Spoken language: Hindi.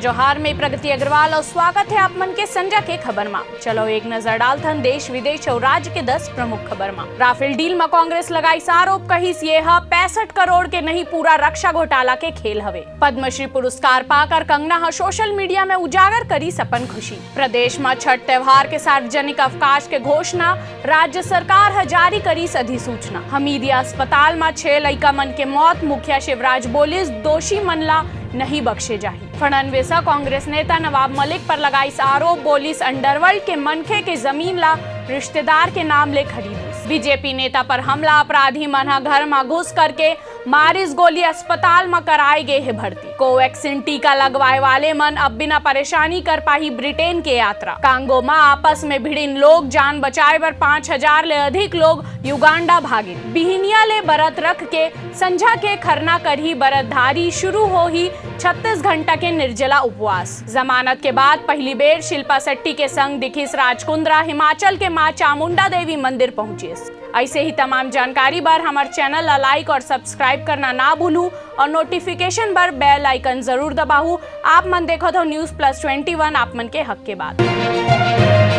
जोहार में प्रगति अग्रवाल और स्वागत है आप मन के संजा के खबर में। चलो एक नजर डालथन देश विदेश और राज्य के 10 प्रमुख खबर में। राफेल डील में कांग्रेस लगाई आरोप, कहिस ये 65 करोड़ के नहीं पूरा रक्षा घोटाला के खेल हवे। पद्मश्री पुरस्कार पाकर कंगना सोशल मीडिया में उजागर करी सपन खुशी। प्रदेश में छठ त्योहार के सार्वजनिक अवकाश के घोषणा, राज्य सरकार जारी करी अधिसूचना। हमीदिया अस्पताल में 6 लड़का मन के मौत, मुखिया शिवराज बोलिस दोषी मनला नहीं बख्शे जाही। फडणवीस कांग्रेस नेता नवाब मलिक पर लगाई आरोप, बोलिस अंडरवर्ल्ड के मनखे के जमीन ला रिश्तेदार के नाम ले खरीदी। बीजेपी नेता पर हमला, अपराधी मन घर में घुस करके मारिस गोली, अस्पताल में कराए गए है भर्ती। कोवैक्सीन टीका लगवाए वाले मन अब बिना परेशानी कर पाही ब्रिटेन के यात्रा। कांगो में आपस में भिड़िन लोग, जान बचाए पर 5000 ले अधिक लोग युगांडा भागे। बिहनिया ले बरत रख के संझा के खरना करही बरतधारी, शुरू हो ही 36 घंटा के निर्जला उपवास। जमानत के बाद पहली बेर शिल्पा शेट्टी के संग दिखिस राजकुंद्रा, हिमाचल के मां चामुंडा देवी मंदिर पहुंचे। ऐसे ही तमाम जानकारी बार हमारे चैनल ला लाइक और सब्सक्राइब करना ना भूलू और नोटिफिकेशन पर बेल आइकन जरूर दबाऊ। आप मन देखो तो न्यूज़+21 आप मन के हक के बात।